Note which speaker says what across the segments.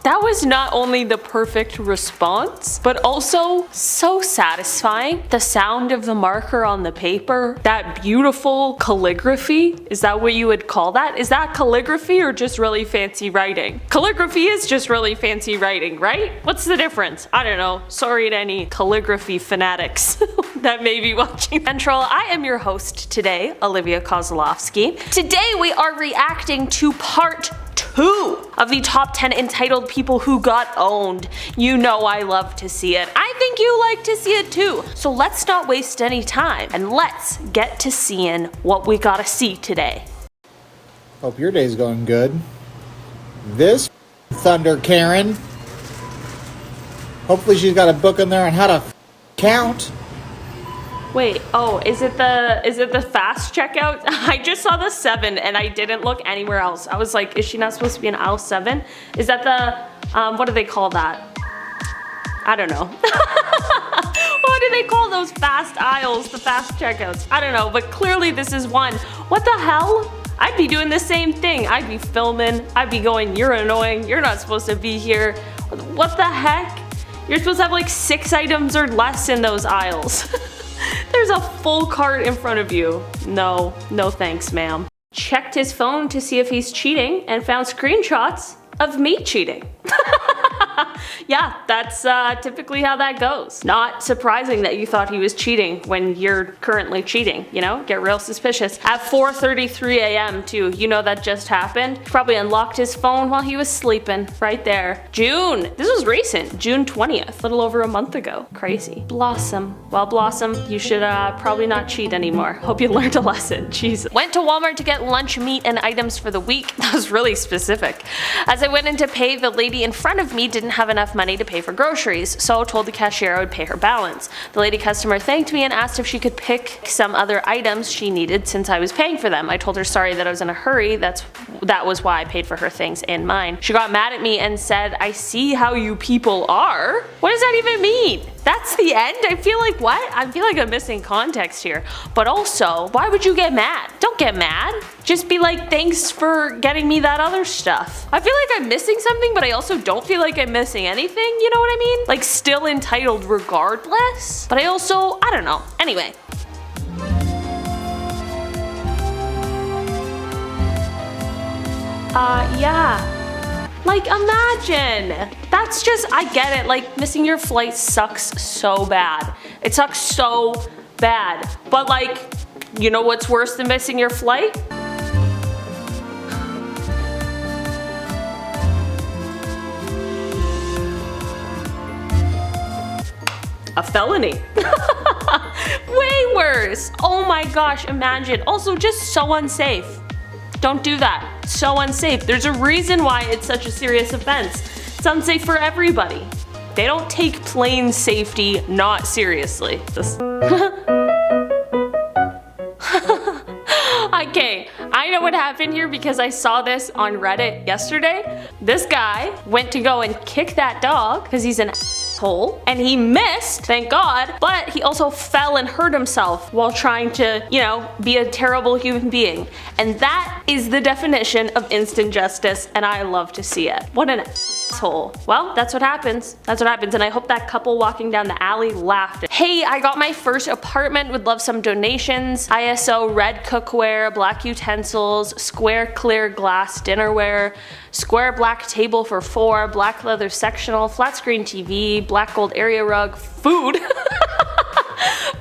Speaker 1: That was not only the perfect response, but also so satisfying. The sound of the marker on the paper, that beautiful calligraphy. Is that what you would call that? Is that calligraphy or just really fancy writing? Calligraphy is just really fancy writing, right? What's the difference? I don't know. Sorry to any calligraphy fanatics that may be watching Central. I am your host today, Olivia Kozlowski. Today we are reacting to part 2 of the top 10 entitled people who got owned. You know I love to see it. I think you like to see it too. So let's not waste any time and let's get to seeing what we gotta see today.
Speaker 2: Hope your day's going good. This Thunder Karen. Hopefully she's got a book in there on how to count.
Speaker 1: Wait, oh, is it the fast checkout? I just saw the 7 and I didn't look anywhere else. I was like, is she not supposed to be in aisle 7? Is that the, what do they call that? I don't know. What do they call those fast aisles, the fast checkouts? I don't know, but clearly this is one. What the hell? I'd be doing the same thing. I'd be filming, I'd be going, you're annoying, you're not supposed to be here. What the heck? You're supposed to have like 6 items or less in those aisles. There's a full cart in front of you. No thanks, ma'am. Checked his phone to see if he's cheating and found screenshots of me cheating. Yeah, that's typically how that goes. Not surprising that you thought he was cheating when you're currently cheating, you know? Get real suspicious. At 4:33 a.m. too, you know that just happened? Probably unlocked his phone while he was sleeping, right there. June, this was recent, June 20th, a little over a month ago. Crazy. Blossom. Well, Blossom, you should probably not cheat anymore. Hope you learned a lesson, Jesus. Went to Walmart to get lunch meat and items for the week. That was really specific. As I went in to pay, the lady in front of me didn't have enough money to pay for groceries, so told the cashier I would pay her balance. The lady customer thanked me and asked if she could pick some other items she needed since I was paying for them. I told her sorry that I was in a hurry, that was why I paid for her things and mine. She got mad at me and said, I see how you people are. What does that even mean? That's the end? I feel like what? I feel like I'm missing context here. But also, why would you get mad? Don't get mad. Just be like, thanks for getting me that other stuff. I feel like I'm missing something, but I also don't feel like I'm missing anything, you know what I mean? Like still entitled regardless. But I also, I don't know. Anyway. Yeah. Like imagine, that's just, I get it, like missing your flight sucks so bad. It sucks so bad. But like, you know what's worse than missing your flight? A felony. Way worse. Oh my gosh, imagine. Also just so unsafe. Don't do that. So unsafe. There's a reason why it's such a serious offense. It's unsafe for everybody. They don't take plane safety not seriously. Okay, I know what happened here because I saw this on Reddit yesterday. This guy went to go and kick that dog because he's an asshole, and he missed, thank God, but he also fell and hurt himself while trying to, you know, be a terrible human being. And that is the definition of instant justice, and I love to see it. What an asshole. Well, that's what happens. That's what happens, and I hope that couple walking down the alley laughed. Hey, I got my first apartment, would love some donations. ISO red cookware, black utensils, square clear glass dinnerware, square black table for 4, black leather sectional, flat screen TV, black gold area rug, food.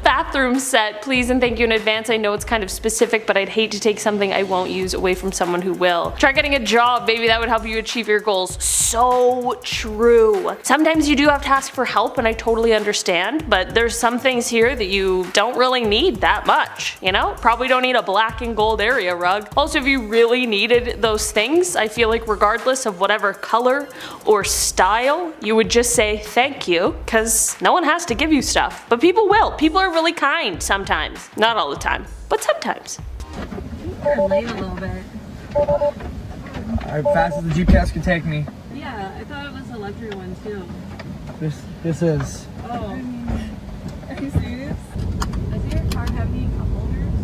Speaker 1: Bathroom set, please and thank you in advance. I know it's kind of specific, but I'd hate to take something I won't use away from someone who will. Try getting a job, maybe that would help you achieve your goals. So true. Sometimes you do have to ask for help, and I totally understand, but there's some things here that you don't really need that much, you know? Probably don't need a black and gold area rug. Also, if you really needed those things, I feel like regardless of whatever color or style, you would just say thank you, because no one has to give you stuff, but people will. People are really kind sometimes. Not all the time, but sometimes.
Speaker 3: You're late a little bit.
Speaker 4: As fast as the GPS can take me.
Speaker 3: Yeah, I thought it was a luxury one too.
Speaker 4: This is.
Speaker 3: Oh. Are you serious? Does your car have any cup holders?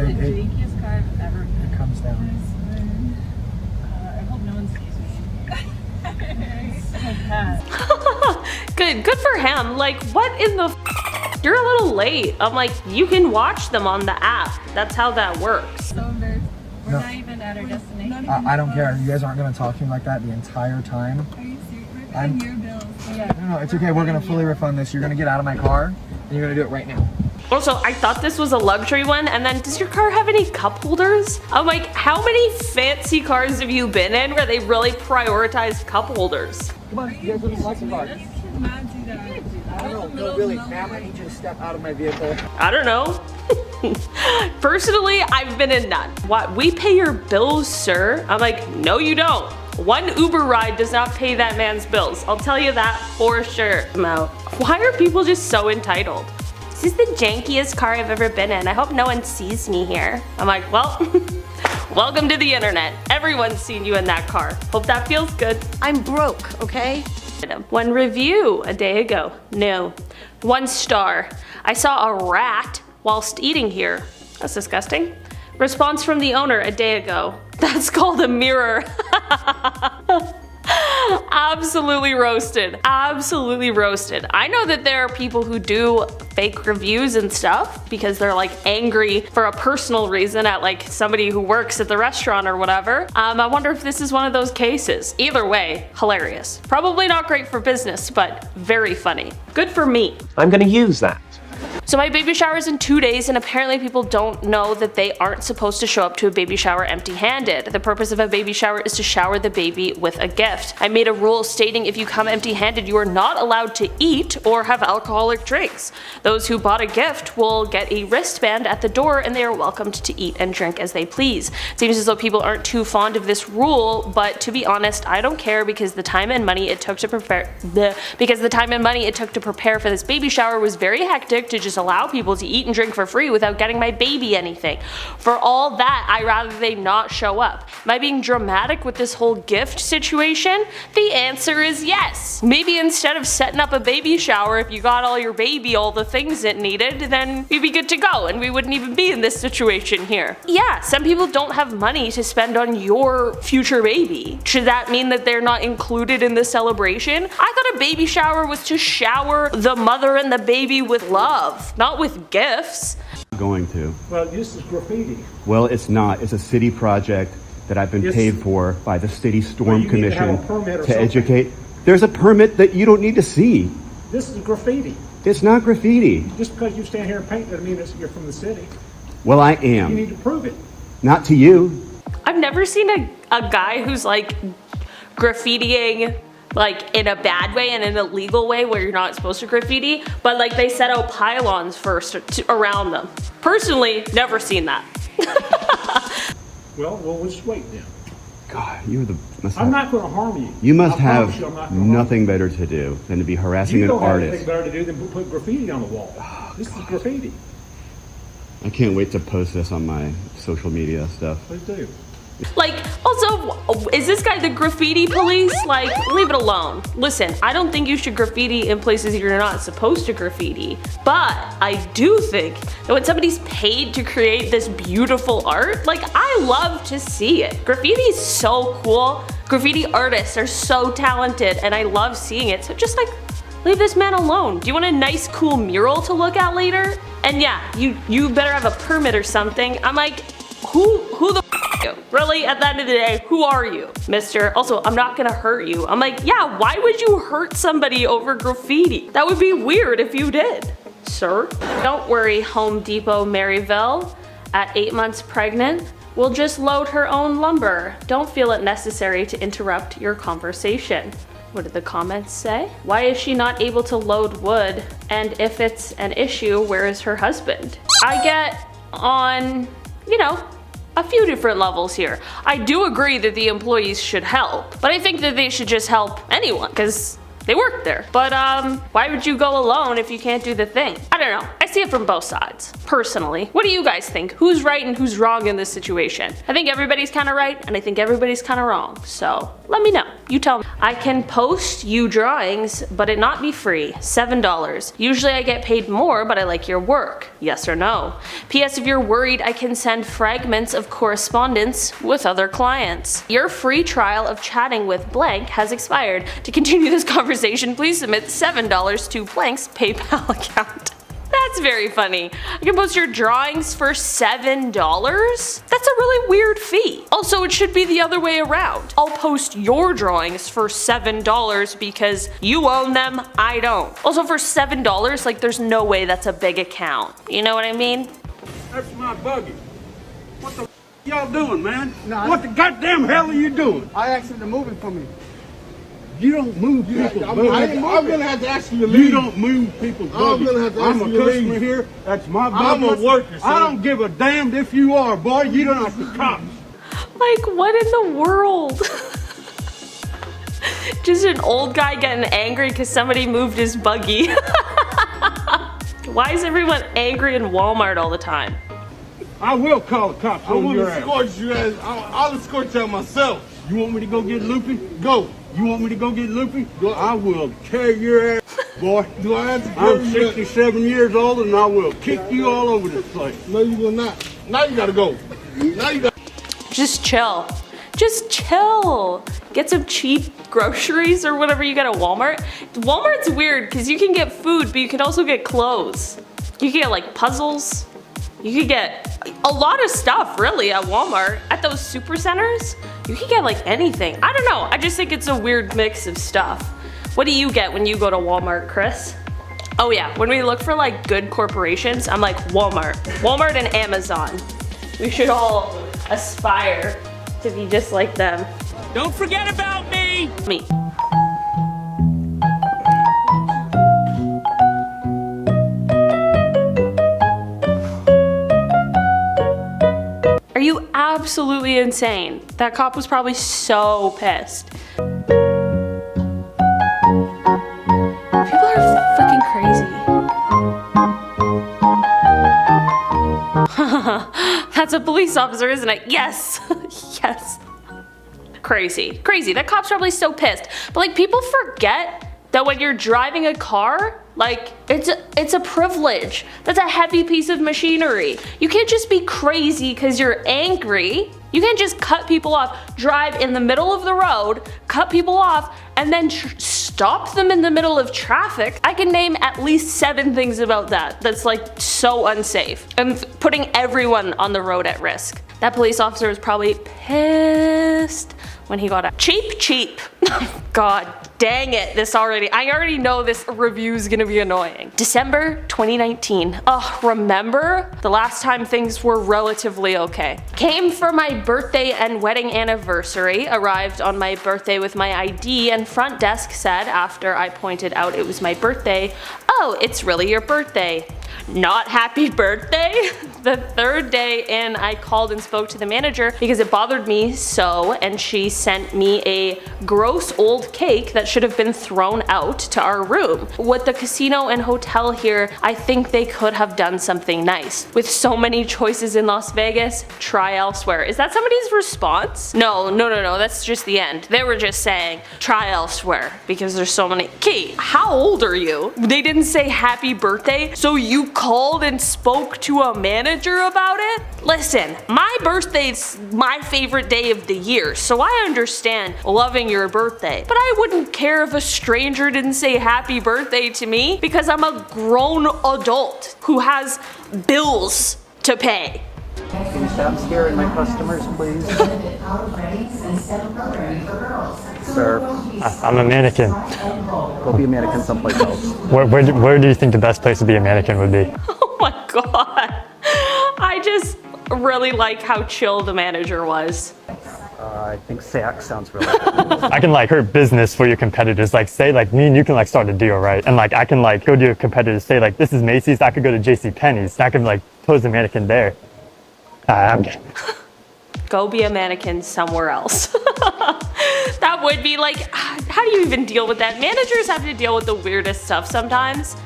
Speaker 4: it,
Speaker 3: The jankiest car I've ever been.
Speaker 4: it comes down.
Speaker 3: I hope no one sees me. So bad.
Speaker 1: Good for him. Like, what in the You're a little late. I'm like, you can watch them on the app. That's how that works.
Speaker 3: So embarrassed. We're
Speaker 4: No.
Speaker 3: not even at our destination.
Speaker 4: I don't care. You guys aren't gonna talk to me like that the entire time.
Speaker 3: Are you serious? We're
Speaker 4: I'm-
Speaker 3: paying your bills. Yeah.
Speaker 4: No, it's okay. We're gonna fully refund this. You're gonna get out of my car, and you're gonna do it right now.
Speaker 1: Also, I thought this was a luxury one, and then does your car have any cup holders? I'm like, how many fancy cars have you been in where they really prioritize cup holders?
Speaker 4: Come on, you guys are in Lexus car.
Speaker 3: You cannot do that.
Speaker 4: I don't know. No, really. Ma'am, I need you to step out of my vehicle.
Speaker 1: I don't know. Personally, I've been in none. What? We pay your bills, sir? I'm like, no, you don't. One Uber ride does not pay that man's bills. I'll tell you that for sure. I'm out. Why are people just so entitled? This is the jankiest car I've ever been in. I hope no one sees me here. I'm like, well, welcome to the internet. Everyone's seen you in that car. Hope that feels good.
Speaker 5: I'm broke, okay?
Speaker 1: One review a day ago. No. 1 star. I saw a rat whilst eating here. That's disgusting. Response from the owner a day ago. That's called a mirror. Absolutely roasted. Absolutely roasted. I know that there are people who do fake reviews and stuff because they're like angry for a personal reason at like somebody who works at the restaurant or whatever. I wonder if this is one of those cases. Either way, hilarious. Probably not great for business, but very funny. Good for me.
Speaker 6: I'm gonna use that.
Speaker 1: So my baby shower is in 2 days, and apparently people don't know that they aren't supposed to show up to a baby shower empty-handed. The purpose of a baby shower is to shower the baby with a gift. I made a rule stating if you come empty-handed, you are not allowed to eat or have alcoholic drinks. Those who bought a gift will get a wristband at the door, and they are welcomed to eat and drink as they please. It seems as though people aren't too fond of this rule, but to be honest, I don't care because the time and money it took to prepare for this baby shower was very hectic to just allow people to eat and drink for free without getting my baby anything. For all that, I'd rather they not show up. Am I being dramatic with this whole gift situation? The answer is yes. Maybe instead of setting up a baby shower, if you got all your baby all the things it needed, then we'd be good to go and we wouldn't even be in this situation here. Yeah, some people don't have money to spend on your future baby. Should that mean that they're not included in the celebration? I thought a baby shower was to shower the mother and the baby with love, not with gifts.
Speaker 7: Going to.
Speaker 8: Well, this is graffiti.
Speaker 7: Well, it's not. It's a city project that I've been
Speaker 8: Yes.
Speaker 7: paid for by the city
Speaker 8: Well,
Speaker 7: storm
Speaker 8: you need to have
Speaker 7: commission
Speaker 8: a permit or
Speaker 7: to
Speaker 8: something.
Speaker 7: educate. There's a permit that you don't need to see.
Speaker 8: This is graffiti.
Speaker 7: It's not graffiti.
Speaker 8: Just because you stand here and paint doesn't mean you're from the city.
Speaker 7: Well, I
Speaker 8: You
Speaker 7: am.
Speaker 8: need to prove it.
Speaker 7: Not to you.
Speaker 1: I've never seen a guy who's like graffitiing like in a bad way and in a legal way where you're not supposed to graffiti, but like they set out pylons first around them. Personally, never seen that.
Speaker 8: Well, we'll just wait then.
Speaker 7: God, you're the. Must
Speaker 8: I'm
Speaker 7: have,
Speaker 8: not going to harm you.
Speaker 7: you must
Speaker 8: I promise
Speaker 7: have
Speaker 8: you I'm not gonna harm
Speaker 7: nothing better to do than to be harassing
Speaker 8: You
Speaker 7: an
Speaker 8: don't have
Speaker 7: artist.
Speaker 8: anything better to do than put graffiti on the wall. This is graffiti.
Speaker 7: I can't wait to post this on my social media stuff.
Speaker 8: Please do.
Speaker 1: Like, also, is this guy the graffiti police? Like, leave it alone. Listen, I don't think you should graffiti in places you're not supposed to graffiti, but I do think that when somebody's paid to create this beautiful art, like, I love to see it. Graffiti is so cool. Graffiti artists are so talented, and I love seeing it. So just like, leave this man alone. Do you want a nice, cool mural to look at later? And yeah, you better have a permit or something. I'm like, who the f are you? Really, at the end of the day, who are you, mister? Also, I'm not gonna hurt you. I'm like, yeah, why would you hurt somebody over graffiti? That would be weird if you did, sir. Don't worry, Home Depot Maryville. At 8 months pregnant, will just load her own lumber. Don't feel it necessary to interrupt your conversation. What did the comments say? Why is she not able to load wood? And if it's an issue, where is her husband? I get on, you know, a few different levels here. I do agree that the employees should help, but I think that they should just help anyone because they work there. But why would you go alone if you can't do the thing? I don't know. I see it from both sides, personally. What do you guys think? Who's right and who's wrong in this situation? I think everybody's kind of right, and I think everybody's kind of wrong. So let me know. You tell me. I can post you drawings, but it not be free. $7. Usually I get paid more, but I like your work. Yes or no? P.S. If you're worried, I can send fragments of correspondence with other clients. Your free trial of chatting with blank has expired. To continue this conversation, please submit $7 to blank's PayPal account. That's very funny. I can post your drawings for $7? That's a really weird fee. Also, it should be the other way around. I'll post your drawings for $7 because you own them, I don't. Also, for $7, like, there's no way that's a big account. You know what I mean?
Speaker 6: That's my buggy. What the y'all doing, man? What the goddamn hell are you doing?
Speaker 4: I asked him to move it for me.
Speaker 6: You don't move people's buggy.
Speaker 4: I'm gonna have to ask you to leave.
Speaker 6: You don't move people's buggy.
Speaker 4: gonna have to ask
Speaker 6: I'm a
Speaker 4: you to
Speaker 6: customer
Speaker 4: leave.
Speaker 6: here. That's my buggy.
Speaker 4: I'm a worker, son.
Speaker 6: I don't give a damn if you are, boy. You don't have to cops.
Speaker 1: Like, what in the world? Just an old guy getting angry because somebody moved his buggy. Why is everyone angry in Walmart all the time?
Speaker 6: I will call the cops
Speaker 4: I
Speaker 6: on
Speaker 4: want
Speaker 6: your
Speaker 4: to
Speaker 6: ass.
Speaker 4: escort you guys. I'll escort you out myself.
Speaker 6: You want me to go get loopy?
Speaker 4: Go.
Speaker 6: You want me to go get loopy?
Speaker 4: Go.
Speaker 6: I will carry your ass, boy.
Speaker 4: Do I have to
Speaker 6: I'm
Speaker 4: carry you?
Speaker 6: 67 years old and I will kick you all over this place.
Speaker 4: No, you will not. Now you gotta go. Now you got.
Speaker 1: Just chill. Just chill. Get some cheap groceries or whatever you get at Walmart. Walmart's weird because you can get food, but you can also get clothes. You can get like puzzles. You could get a lot of stuff really at Walmart. At those super centers, you can get like anything. I don't know, I just think it's a weird mix of stuff. What do you get when you go to Walmart, Chris? Oh yeah, when we look for like good corporations, I'm like Walmart. Walmart and Amazon. We should all aspire to be just like them.
Speaker 9: Don't forget about me!
Speaker 1: Me. Are you absolutely insane? That cop was probably so pissed. People are fucking crazy. That's a police officer, isn't it? Yes. Yes. Crazy. Crazy. That cop's probably so pissed. But like, people forget that when you're driving a car, like, it's a privilege. That's a heavy piece of machinery. You can't just be crazy because you're angry. You can't just cut people off, drive in the middle of the road, cut people off, and then stop them in the middle of traffic. I can name at least 7 things about that that's like so unsafe and putting everyone on the road at risk. That police officer was probably pissed when he got out. Cheap. God dang it, I already know this review is gonna be annoying. December 2019. Oh, remember? The last time things were relatively okay. Came for my birthday and wedding anniversary, arrived on my birthday with my ID, and front desk said after I pointed out it was my birthday, "Oh, it's really your birthday." Not happy birthday? The 3rd day in, I called and spoke to the manager because it bothered me so, and she sent me a gross old cake that should have been thrown out to our room. With the casino and hotel here, I think they could have done something nice. With so many choices in Las Vegas, try elsewhere. Is that somebody's response? No, that's just the end. They were just saying, try elsewhere, because there's so many. Kate, how old are you? They didn't say happy birthday, so you called and spoke to a manager about it? Listen, my birthday's my favorite day of the year, so I understand loving your birthday. But I wouldn't care if a stranger didn't say happy birthday to me because I'm a grown adult who has bills to pay.
Speaker 10: Can you stop scaring my customers, please? Sir,
Speaker 11: I'm a mannequin.
Speaker 10: go be a mannequin someplace else.
Speaker 11: Where do you think the best place to be a mannequin would be?
Speaker 1: Oh my god. I just really like how chill the manager was.
Speaker 10: I think Sack sounds really good.
Speaker 11: I can like hurt business for your competitors. Like say like me and you can like start a deal, right? And like I can like go to your competitors, say like this is Macy's, I could go to JCPenney's. I can like pose a mannequin there. I'm kidding.
Speaker 1: Go be a mannequin somewhere else. That would be like, how do you even deal with that? Managers have to deal with the weirdest stuff sometimes.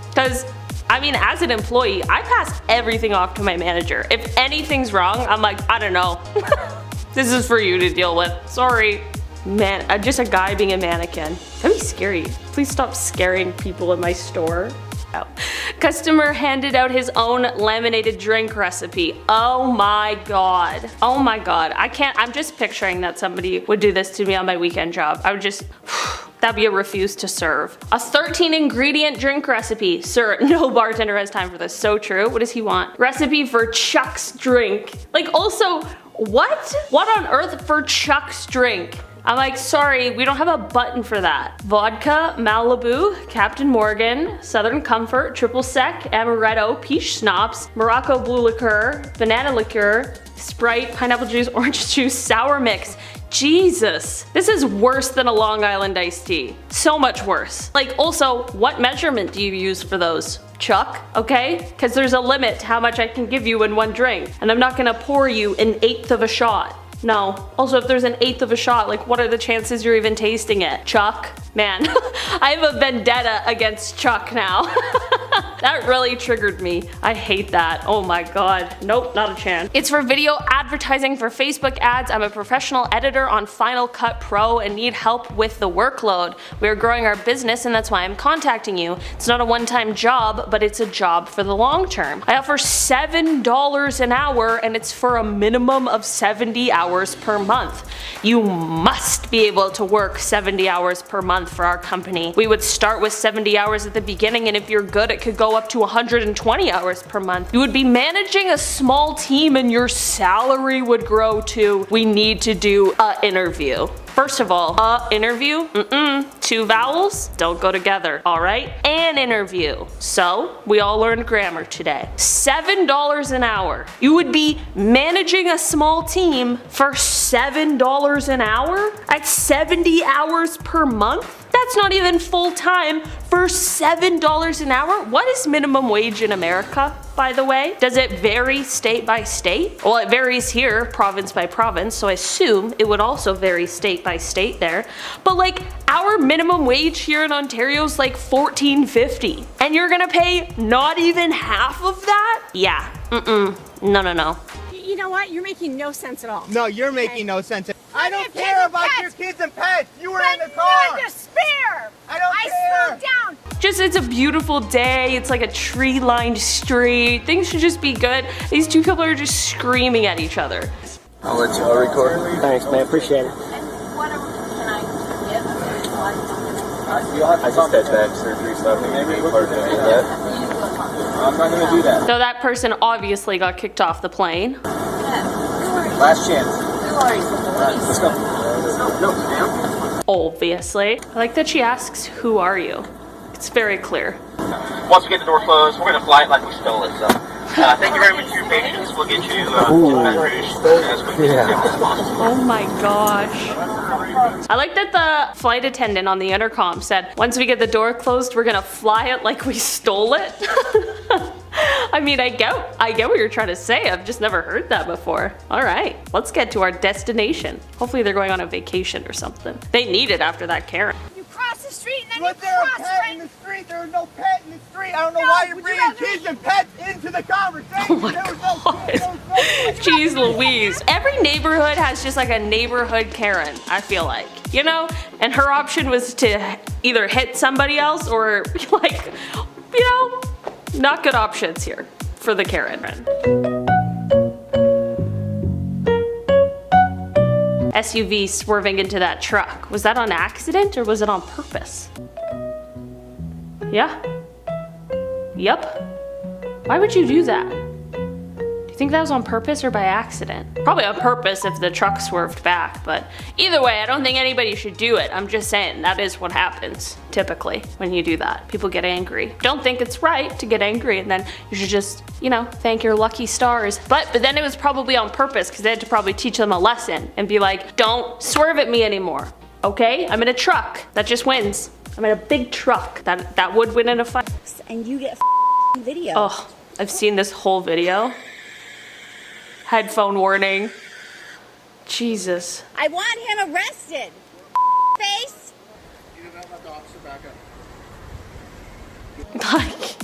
Speaker 1: Because I mean, as an employee, I pass everything off to my manager. If anything's wrong, I'm like, I don't know. This is for you to deal with. Sorry. Man, just a guy being a mannequin. That'd be scary. Please stop scaring people in my store. Customer handed out his own laminated drink recipe. Oh my god. Oh my god. I'm just picturing that somebody would do this to me on my weekend job. I would just, that'd be a refuse to serve. A 13 ingredient drink recipe. Sir, no bartender has time for this. So true. What does he want? Recipe for Chuck's drink. Like, also, what? What on earth for Chuck's drink? I'm like, sorry, we don't have a button for that. Vodka, Malibu, Captain Morgan, Southern Comfort, Triple Sec, Amaretto, Peach Schnapps, Morocco Blue Liqueur, Banana Liqueur, Sprite, Pineapple Juice, Orange Juice, Sour Mix. Jesus, this is worse than a Long Island iced tea. So much worse. Like, also, what measurement do you use for those? Chuck, okay? Because there's a limit to how much I can give you in one drink, and I'm not gonna pour you an eighth of a shot. No. Also, if there's an eighth of a shot, like, what are the chances you're even tasting it? Chuck? Man, I have a vendetta against Chuck now. That really triggered me. I hate that. Oh my god. Nope, not a chance. It's for video advertising for Facebook ads. I'm a professional editor on Final Cut Pro and need help with the workload. We are growing our business and that's why I'm contacting you. It's not a one-time job, but it's a job for the long term. I offer $7 an hour and it's for a minimum of 70 hours per month. You must be able to work 70 hours per month for our company. We would start with 70 hours at the beginning, and if you're good, it could go up to 120 hours per month. You would be managing a small team and your salary would grow too. We need to do an interview. First of all, interview? Two vowels don't go together, alright? An interview. So, we all learned grammar today. $7 an hour. You would be managing a small team for $7 an hour? At 70 hours per month? That's not even full time for $7 an hour. What is minimum wage in America, by the way? Does it vary state by state? Well, it varies here, province by province, so I assume it would also vary state by state there. But like, our minimum wage here in Ontario is like $14.50. And you're gonna pay not even half of that? Yeah, no.
Speaker 5: You know what? You're making no sense at all.
Speaker 4: No, you're making no sense. I don't care about your kids and pets. You were in the car.
Speaker 5: You're despair.
Speaker 4: I
Speaker 5: slowed down.
Speaker 1: Just, it's a beautiful day. It's like a tree-lined street. Things should just be good. These two people are just screaming at each other.
Speaker 4: I'll let you record. Thanks, man. Appreciate it. I just had back surgery, so maybe part of that. I'm not gonna do that.
Speaker 1: So that person obviously got kicked off the plane.
Speaker 4: Last chance. Let's go. No, ma'am.
Speaker 1: Obviously. I like that she asks, "Who are you?" It's very clear.
Speaker 12: Once we get the door closed, we're gonna fly it like we stole it. So, thank you very much for your patience. We'll get you as quickly as possible.
Speaker 1: Oh my gosh. I like that the flight attendant on the intercom said, once we get the door closed, we're gonna fly it like we stole it. I mean, I get what you're trying to say. I've just never heard that before. All right, let's get to our destination. Hopefully they're going on a vacation or something. They need it after that Karen.
Speaker 5: You cross the street and then
Speaker 4: Was there a pet in the street? There was no pet in the street. I don't know why you're bringing kids and pets into the conversation.
Speaker 1: Oh my god. Jeez Louise. Every neighborhood has just like a neighborhood Karen, I feel like. You know? And her option was to either hit somebody else or like, you know, not good options here for the Karen. SUV swerving into that truck. Was that on accident or was it on purpose? Yeah? Yep. Why would you do that? Do you think that was on purpose or by accident? Probably on purpose if the truck swerved back, but either way, I don't think anybody should do it. I'm just saying that is what happens typically when you do that. People get angry. Don't think it's right to get angry, and then you should just, you know, thank your lucky stars. But then it was probably on purpose because they had to probably teach them a lesson and be like, don't swerve at me anymore. Okay? I'm in a truck. That just wins. I'm in a big truck. That would win in a fight.
Speaker 5: And you get video.
Speaker 1: Oh, I've seen this whole video. Headphone warning. Jesus.
Speaker 5: I want him arrested. Face.
Speaker 1: Like,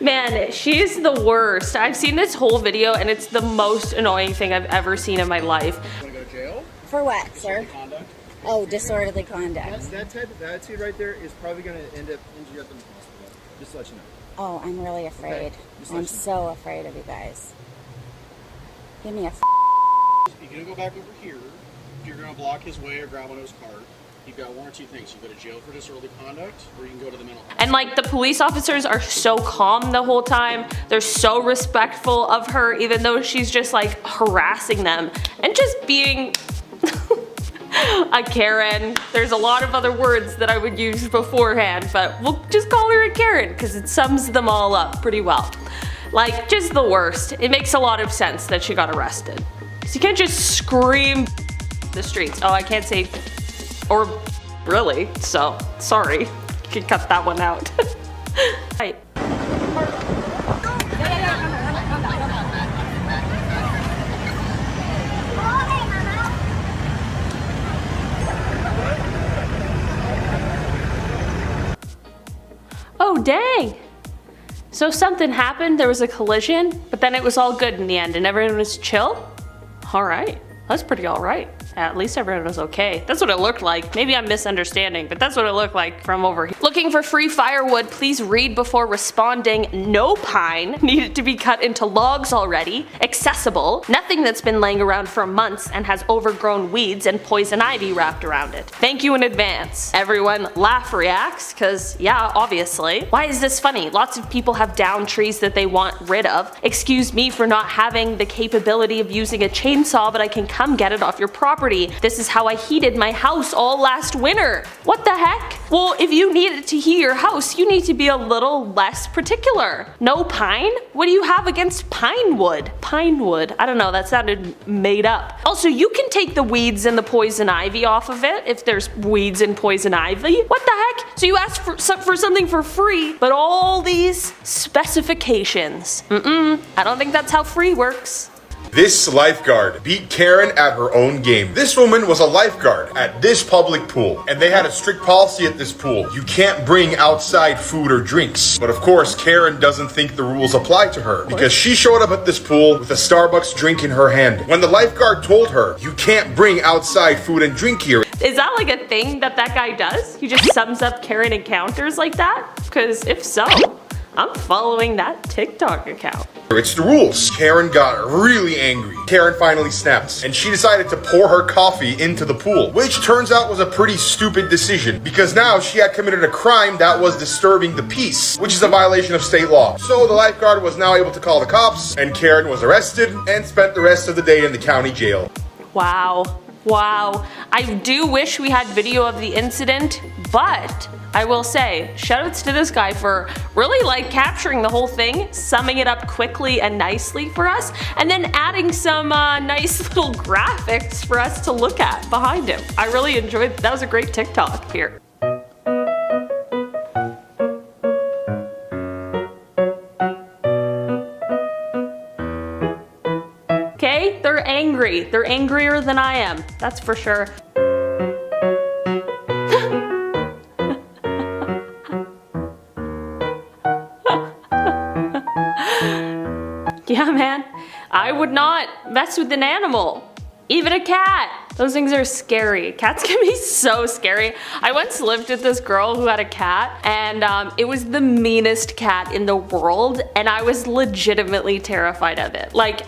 Speaker 1: Man, she is the worst. I've seen this whole video and it's the most annoying thing I've ever seen in my life.
Speaker 4: Want to go to jail?
Speaker 5: For what, sir?
Speaker 4: Conduct.
Speaker 5: Oh, disorderly conduct.
Speaker 4: That type of attitude right there is probably going to end up injuring you at the hospital. Just to let you know.
Speaker 5: Oh, I'm really afraid.
Speaker 4: Okay. Just let
Speaker 5: I'm
Speaker 4: you know.
Speaker 5: so afraid of you guys. Give me a
Speaker 13: You're gonna go back over here. If you're gonna block his way or grab onto his cart, you've got one or two things. You go to jail for disorderly conduct, or you can go to the mental health.
Speaker 1: And like the police officers are so calm the whole time. They're so respectful of her, even though she's just like harassing them and just being a Karen. There's a lot of other words that I would use beforehand, but we'll just call her a Karen because it sums them all up pretty well. Like, just the worst. It makes a lot of sense that she got arrested. So you can't just scream the streets. Oh, I can't say or really, so sorry. You can cut that one out. Right. Oh, dang. So something happened, there was a collision, but then it was all good in the end and everyone was chill? Alright, that's pretty alright. At least everyone was okay. That's what it looked like. Maybe I'm misunderstanding, but that's what it looked like from over here. Looking for free firewood, please read before responding. No pine needed to be cut into logs already. Accessible. Nothing that's been laying around for months and has overgrown weeds and poison ivy wrapped around it. Thank you in advance. Everyone laugh reacts, cause yeah, obviously. Why is this funny? Lots of people have downed trees that they want rid of. Excuse me for not having the capability of using a chainsaw, but I can come get it off your property. This is how I heated my house all last winter. What the heck? Well, if you needed to heat your house, you need to be a little less particular. No pine? What do you have against pine wood? Pine wood. I don't know, that sounded made up. Also, you can take the weeds and the poison ivy off of it if there's weeds and poison ivy. What the heck? So you asked for something for free, but all these specifications. I don't think that's how free works.
Speaker 14: This lifeguard beat Karen at her own game. This woman was a lifeguard at this public pool, and they had a strict policy at this pool. You can't bring outside food or drinks. But of course, Karen doesn't think the rules apply to her because she showed up at this pool with a Starbucks drink in her hand. When the lifeguard told her, you can't bring outside food and drink here.
Speaker 1: Is that like a thing that guy does? He just sums up Karen encounters like that? Because if so, I'm following that TikTok account.
Speaker 14: It's the rules. Karen got really angry. Karen finally snapped, and she decided to pour her coffee into the pool, which turns out was a pretty stupid decision because now she had committed a crime that was disturbing the peace, which is a violation of state law. So the lifeguard was now able to call the cops, and Karen was arrested and spent the rest of the day in the county jail.
Speaker 1: Wow. Wow. I do wish we had video of the incident, but I will say, shoutouts to this guy for really like capturing the whole thing, summing it up quickly and nicely for us, and then adding some nice little graphics for us to look at behind him. I really enjoyed, that was a great TikTok here. Okay, they're angry. They're angrier than I am, that's for sure. Yeah, man, I would not mess with an animal. Even a cat. Those things are scary. Cats can be so scary. I once lived with this girl who had a cat, and it was the meanest cat in the world, and I was legitimately terrified of it. Like,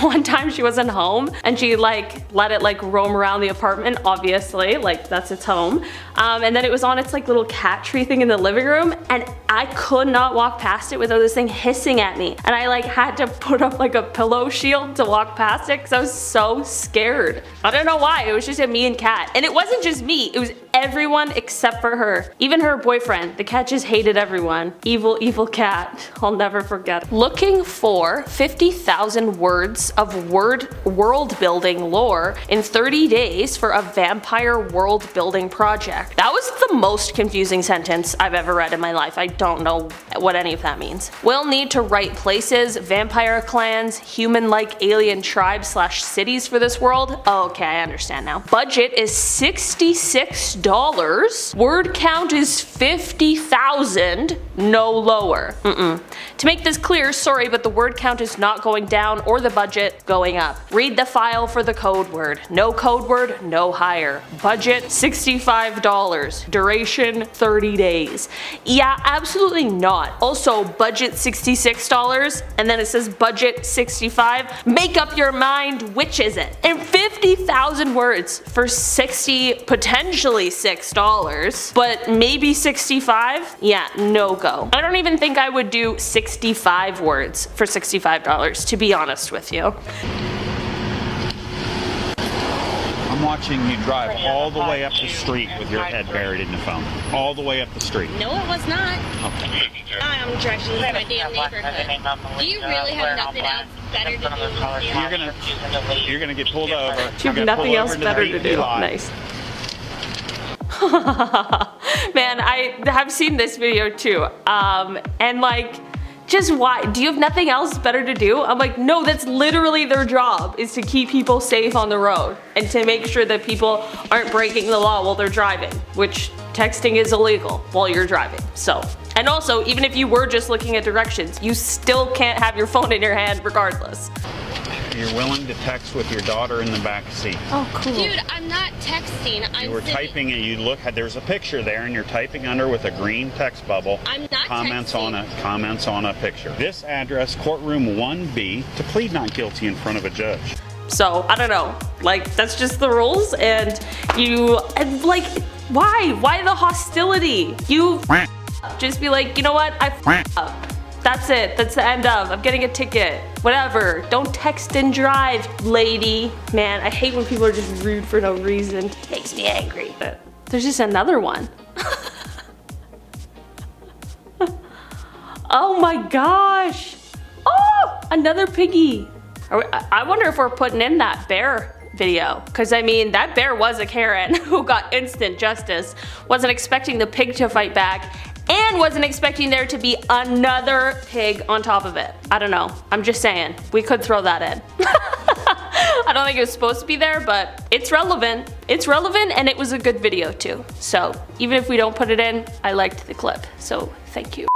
Speaker 1: one time she wasn't home and she like let it like roam around the apartment, obviously, like that's its home. And then it was on its like little cat tree thing in the living room, and I could not walk past it without this thing hissing at me. And I like had to put up like a pillow shield to walk past it because I was so scared. I don't know why, it was just a mean cat. And it wasn't just me, it was everyone except for her. Even her boyfriend. The cat just hated everyone. Evil, evil cat. I'll never forget. Looking for 50,000 words of world building lore in 30 days for a vampire world building project. That was the most confusing sentence I've ever read in my life. I don't know what any of that means. We'll need to write places, vampire clans, human-like alien tribes / cities for this world. Okay, I understand now. Budget is $66. $6. Word count is 50,000, no lower. To make this clear, sorry, but the word count is not going down or the budget going up. Read the file for the code word. No code word, no higher. Budget $65. Duration 30 days. Yeah, absolutely not. Also, budget $66 and then it says budget 65. Make up your mind, which is it? And 50,000 words for 60, potentially $6, but maybe 65? Yeah, no go. I don't even think I would do 65 words for $65, to be honest with you.
Speaker 15: I'm watching you drive all the way up the street with your head buried in the phone. All the way up the street.
Speaker 5: No, it was not.
Speaker 15: Okay.
Speaker 5: I'm directions to my damn neighborhood. Do you really have nothing else better to do?
Speaker 15: You're gonna get pulled over.
Speaker 1: You have nothing else better to do. Nice. Man, I have seen this video too. And like, just why? Do you have nothing else better to do? I'm like, no, that's literally their job, is to keep people safe on the road and to make sure that people aren't breaking the law while they're driving, which texting is illegal while you're driving. So, and also, even if you were just looking at directions, you still can't have your phone in your hand regardless.
Speaker 15: You're willing to text with your daughter in the back seat.
Speaker 1: Oh, cool.
Speaker 5: Dude, I'm not texting.
Speaker 15: You were typing and you look, there's a picture there and you're typing under with a green text bubble.
Speaker 5: I'm not
Speaker 15: comments
Speaker 5: texting.
Speaker 15: Comments on a picture. This address, courtroom 1B, to plead not guilty in front of a judge.
Speaker 1: So, I don't know. Like, that's just the rules, and like, why? Why the hostility? You just be like, you know what? I f***ed up. That's it. That's the end of. I'm getting a ticket. Whatever. Don't text and drive, lady. Man, I hate when people are just rude for no reason. It makes me angry. There's just another one. Oh my gosh. Oh, another piggy. I wonder if we're putting in that bear video, because I mean, that bear was a Karen who got instant justice, wasn't expecting the pig to fight back, and wasn't expecting there to be another pig on top of it. I don't know. I'm just saying. We could throw that in. I don't think it was supposed to be there, but it's relevant. It's relevant, and it was a good video too. So even if we don't put it in, I liked the clip. So thank you.